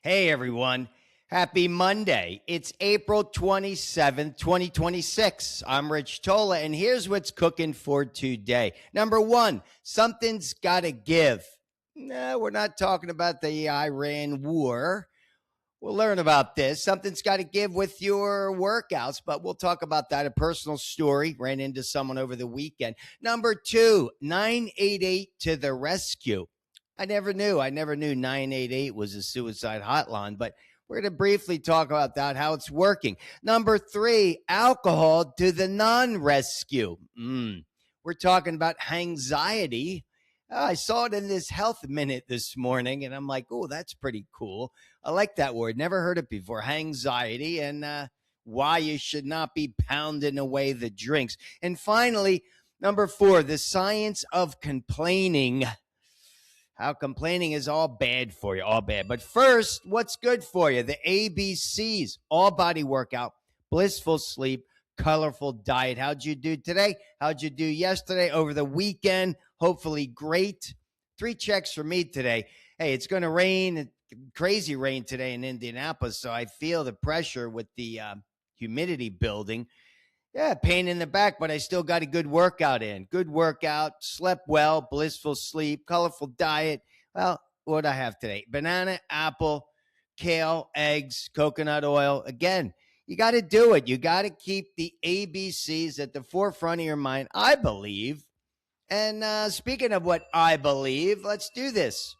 Hey everyone. Happy Monday. It's April 27th, 2026. I'm Rich Tola, and here's what's cooking for today. Number one, something's got to give. No, we're not talking about the Iran war. We'll learn about this. Something's got to give with your workouts, but we'll talk about that. A personal story. Ran into someone over the weekend. Number two, 988 to the rescue. I never knew 988 was a suicide hotline, but we're going to briefly talk about that, how it's working. Number three, alcohol to the non-rescue. We're talking about hangxiety. I saw it in this health minute this morning, and I'm like, oh, that's pretty cool. I like that word. Never heard it before. Hangxiety, and why you should not be pounding away the drinks. And finally, number four, the science of complaining. How complaining is all bad for you, all bad. But first, what's good for you? The ABCs, all body workout, blissful sleep, colorful diet. How'd you do today? How'd you do yesterday, over the weekend? Hopefully great. 3 checks for me today. Hey, it's going to rain, crazy rain today in Indianapolis, so I feel the pressure with the humidity building. Yeah, pain in the back, but I still got a good workout in. Good workout, slept well, blissful sleep, colorful diet. Well, what I have today? Banana, apple, kale, eggs, coconut oil. Again, you got to do it. You got to keep the ABCs at the forefront of your mind, I believe. And speaking of what I believe, let's do this.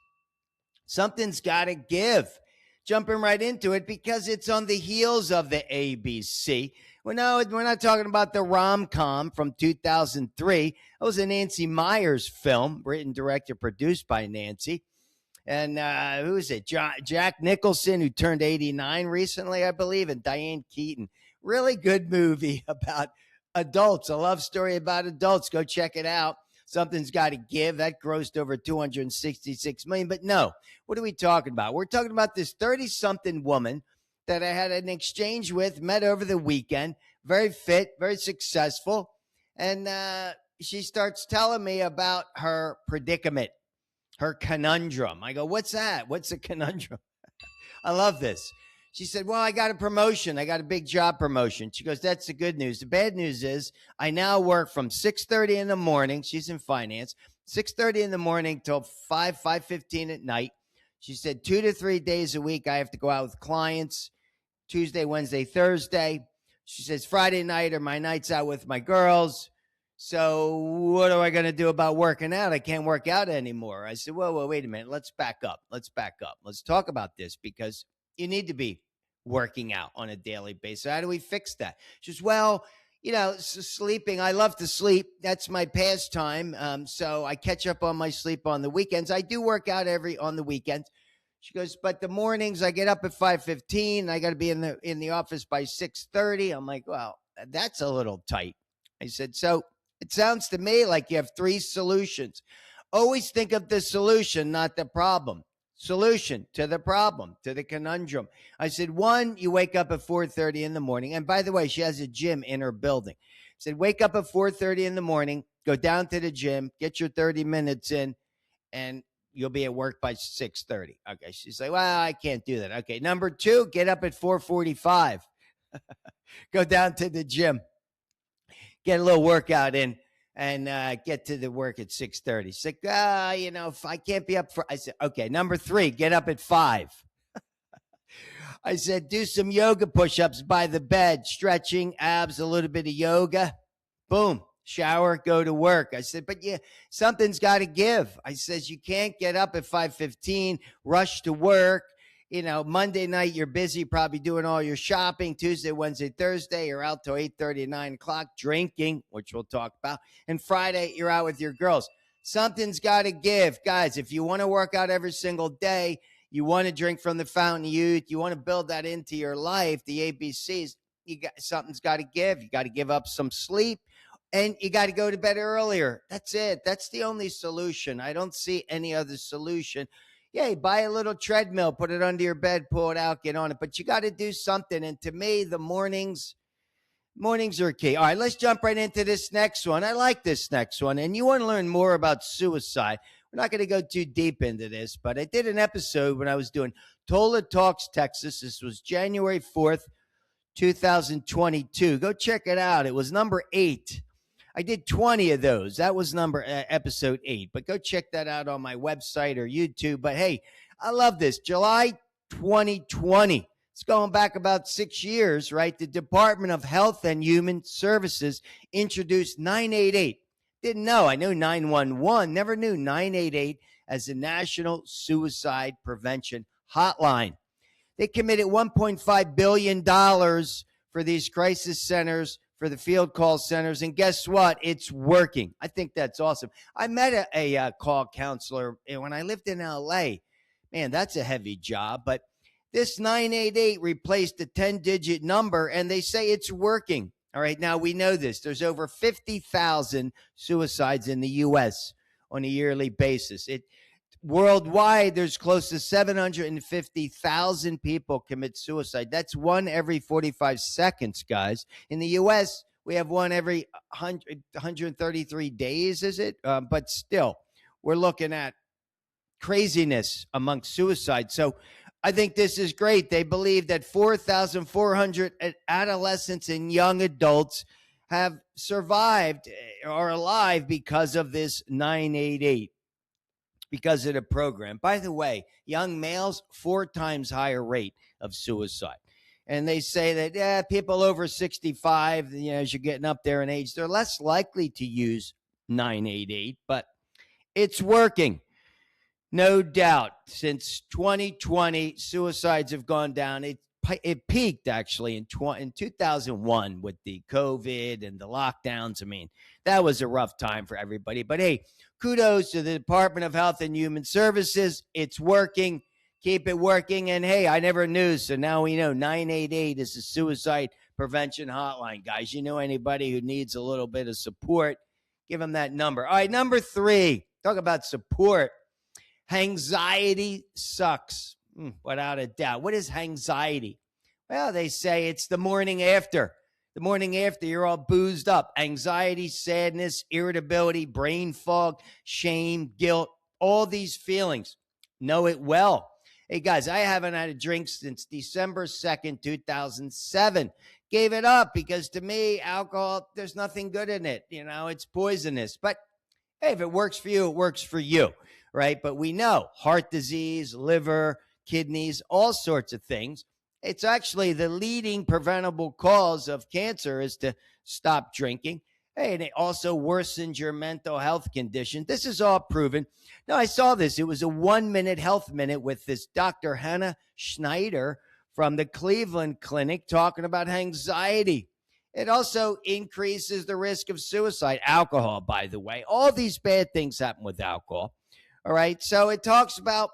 Something's got to give. Jumping right into it because it's on the heels of the ABC. Well, no, we're not talking about the rom-com from 2003. It was a Nancy Meyers film, written, directed, produced by Nancy. And who is it? Jack Nicholson, who turned 89 recently, I believe, and Diane Keaton. Really good movie about adults, a love story about adults. Go check it out. Something's got to give. That grossed over 266 million. But no, what are we talking about? We're talking about this 30-something woman that I had an exchange with, met over the weekend, very fit, very successful. And she starts telling me about her predicament, her conundrum. I go, what's that? What's a conundrum? I love this. She said, well, I got a promotion. I got a big job promotion. She goes, that's the good news. The bad news is I now work from 6:30 in the morning. She's in finance. 6:30 in the morning till 5:15 at night. She said 2 to 3 days a week I have to go out with clients, Tuesday, Wednesday, Thursday. She says Friday night are my nights out with my girls. So what am I going to do about working out? I can't work out anymore. I said, well, wait a minute. Let's back up. Let's talk about this because you need to be working out on a daily basis. How do we fix that? She says, well, sleeping. I love to sleep. That's my pastime. So I catch up on my sleep on the weekends. I do work out on the weekends. She goes, but the mornings I get up at 5:15. I got to be in the office by 6:30. I'm like, well, that's a little tight. I said, so it sounds to me like you have 3 solutions. Always think of the solution, not the problem. Solution to the problem, to the conundrum. I said, 1, you wake up at 4:30 in the morning. And by the way, she has a gym in her building. I said, wake up at 4:30 in the morning, go down to the gym, get your 30 minutes in, and you'll be at work by 6:30. Okay. She's like, well, I can't do that. Okay. Number 2, get up at 4:45. Go down to the gym, get a little workout in, and get to the work at 6:30. She's like, if I can't be up for, I said, okay, number 3, get up at 5. I said, do some yoga push-ups by the bed, stretching, abs, a little bit of yoga. Boom, shower, go to work. I said, but yeah, something's got to give. I says, you can't get up at 5:15, rush to work. Monday night, you're busy probably doing all your shopping. Tuesday, Wednesday, Thursday, you're out till 8:30, 9 o'clock drinking, which we'll talk about. And Friday, you're out with your girls. Something's got to give. Guys, if you want to work out every single day, you want to drink from the fountain of youth, you want to build that into your life, the ABCs, something's got to give. You got to give up some sleep, and you got to go to bed earlier. That's it. That's the only solution. I don't see any other solution. Yeah, buy a little treadmill, put it under your bed, pull it out, get on it. But you got to do something. And to me, the mornings are key. All right, let's jump right into this next one. I like this next one. And you want to learn more about suicide. We're not going to go too deep into this, but I did an episode when I was doing Tola Talks Texas. This was January 4th, 2022. Go check it out. It was number 8. I did 20 of those. That was episode 8. But go check that out on my website or YouTube. But hey, I love this. July 2020. It's going back about 6 years, right? The Department of Health and Human Services introduced 988. Didn't know. I knew 911. Never knew 988 as the National Suicide Prevention Hotline. They committed $1.5 billion for these crisis centers, for the field call centers. And guess what? It's working. I think that's awesome. I met a call counselor when I lived in LA. Man, that's a heavy job. But this 988 replaced a 10-digit number, and they say it's working. All right, now we know this. There's over 50,000 suicides in the U.S. on a yearly basis. Worldwide, there's close to 750,000 people commit suicide. That's one every 45 seconds, guys. In the U.S., we have one every 133 days, is it? But still, we're looking at craziness amongst suicide. So I think this is great. They believe that 4,400 adolescents and young adults have survived or are alive because of this 988. Because of the program. By the way, young males, 4 times higher rate of suicide. And they say that people over 65, as you're getting up there in age, they're less likely to use 988, but it's working. No doubt. Since 2020, suicides have gone down. It peaked actually in 2001 with the COVID and the lockdowns. I mean, that was a rough time for everybody. But hey, kudos to the Department of Health and Human Services. It's working. Keep it working. And hey, I never knew. So now we know 988 is the suicide prevention hotline. Guys, you know anybody who needs a little bit of support, give them that number. All right, number 3, talk about support. Hangxiety sucks, without a doubt. What is hangxiety? Well, they say it's the morning after. The morning after, you're all boozed up. Anxiety, sadness, irritability, brain fog, shame, guilt, all these feelings. Know it well. Hey, guys, I haven't had a drink since December 2nd, 2007. Gave it up because to me, alcohol, there's nothing good in it. It's poisonous. But hey, if it works for you, it works for you. Right? But we know heart disease, liver, kidneys, all sorts of things. It's actually the leading preventable cause of cancer is to stop drinking. Hey, and it also worsens your mental health condition. This is all proven. Now, I saw this. It was a 1-minute health minute with this Dr. Hannah Schneider from the Cleveland Clinic talking about hangxiety. It also increases the risk of suicide. Alcohol, by the way. All these bad things happen with alcohol. All right. So it talks about,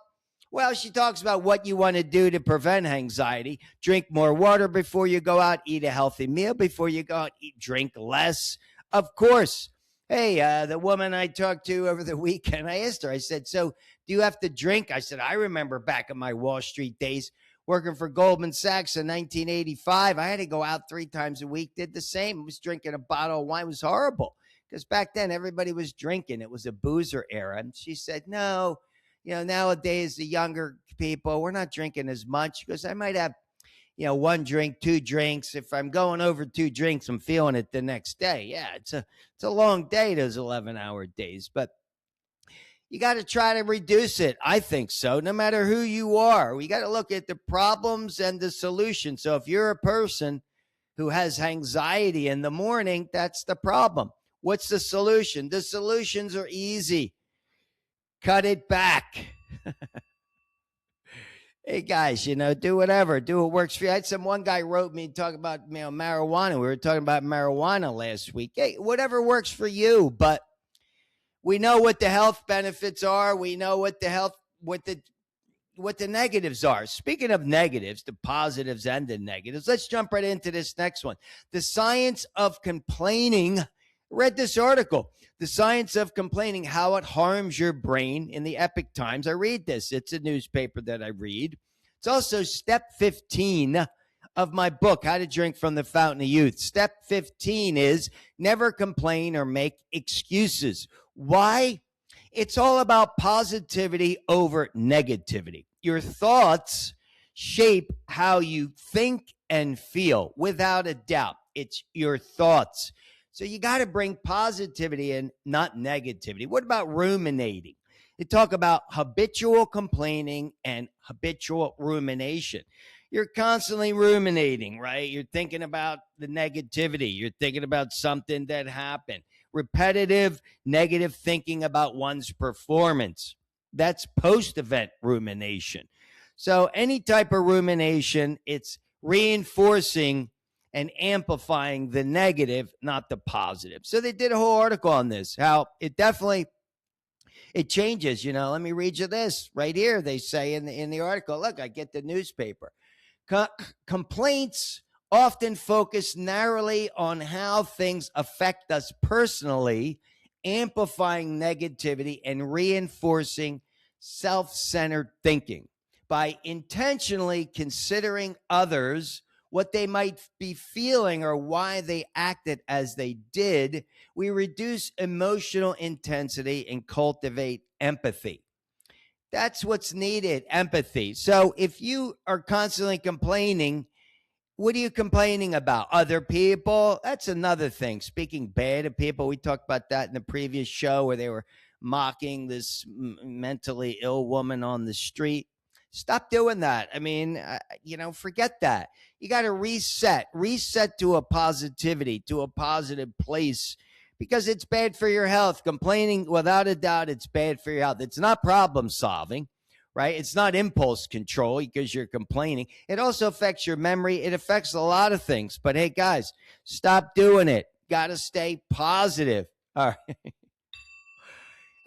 she talks about what you want to do to prevent anxiety. Drink more water before you go out. Eat a healthy meal before you go out. Drink less. Of course. Hey, the woman I talked to over the weekend, I asked her, I said, so do you have to drink? I said, I remember back in my Wall Street days working for Goldman Sachs in 1985. I had to go out 3 times a week, did the same. I was drinking a bottle of wine. It was horrible. Because back then, everybody was drinking. It was a boozer era. And she said, no, nowadays, the younger people, we're not drinking as much because I might have, 1 drink, 2 drinks. If I'm going over 2 drinks, I'm feeling it the next day. Yeah, it's a long day, those 11-hour days. But you got to try to reduce it. I think so, no matter who you are. We got to look at the problems and the solutions. So if you're a person who has anxiety in the morning, that's the problem. What's the solution? The solutions are easy. Cut it back. Hey, guys, do whatever. Do what works for you. I had one guy wrote me talking about marijuana. We were talking about marijuana last week. Hey, whatever works for you. But we know what the health benefits are. We know what the negatives are. Speaking of negatives, the positives and the negatives, let's jump right into this next one. The science of complaining. Read this article, The Science of Complaining, How It Harms Your Brain in the Epic Times. I read this. It's a newspaper that I read. It's also step 15 of my book, How to Drink from the Fountain of Youth. Step 15 is never complain or make excuses. Why? It's all about positivity over negativity. Your thoughts shape how you think and feel, without a doubt. It's your thoughts. So you got to bring positivity in, not negativity. What about ruminating? They talk about habitual complaining and habitual rumination. You're constantly ruminating, right? You're thinking about the negativity. You're thinking about something that happened. Repetitive negative thinking about one's performance. That's post event rumination. So, any type of rumination, it's reinforcing and amplifying the negative, not the positive. So, they did a whole article on this, how it definitely it changes. Let me read you this right here. They say in the article, look, I get the newspaper. Complaints often focus narrowly on how things affect us personally, amplifying negativity and reinforcing self-centered thinking. By intentionally considering others, what they might be feeling or why they acted as they did, we reduce emotional intensity and cultivate empathy. That's what's needed, empathy. So if you are constantly complaining, what are you complaining about? Other people? That's another thing. Speaking bad of people, we talked about that in the previous show where they were mocking this mentally ill woman on the street. Stop doing that. I mean, forget that. You got to reset to a positivity, to a positive place, because it's bad for your health. Complaining, without a doubt, it's bad for your health. It's not problem solving, right? It's not impulse control because you're complaining. It also affects your memory. It affects a lot of things. But hey, guys, stop doing it. Got to stay positive. All right.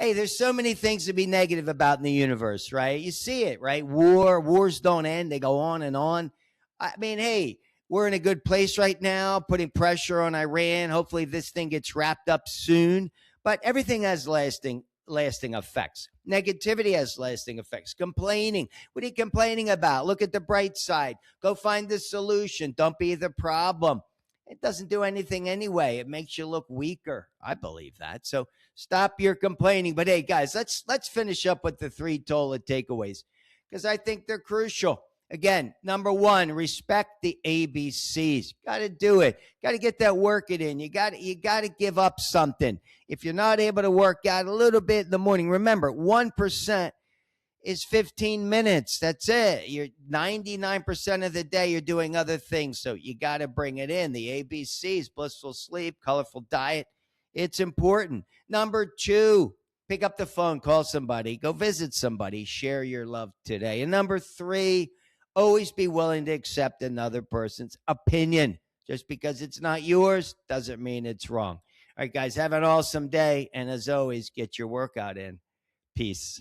Hey, there's so many things to be negative about in the universe, right? You see it, right? Wars don't end. They go on and on. I mean, hey, we're in a good place right now, putting pressure on Iran. Hopefully this thing gets wrapped up soon. But everything has lasting effects. Negativity has lasting effects. Complaining. What are you complaining about? Look at the bright side. Go find the solution. Don't be the problem. It doesn't do anything anyway. It makes you look weaker. I believe that. So stop your complaining. But hey, guys, let's finish up with the 3 Tola takeaways because I think they're crucial. Again, number 1, respect the ABCs. Got to do it. Got to get that working in. You got to give up something. If you're not able to work out a little bit in the morning, remember 1% is 15 minutes. That's it. You're 99% of the day you're doing other things. So you got to bring it in. The ABCs, blissful sleep, colorful diet. It's important. Number 2, pick up the phone, call somebody, go visit somebody, share your love today. And number 3, always be willing to accept another person's opinion. Just because it's not yours doesn't mean it's wrong. All right, guys, have an awesome day. And as always, get your workout in. Peace.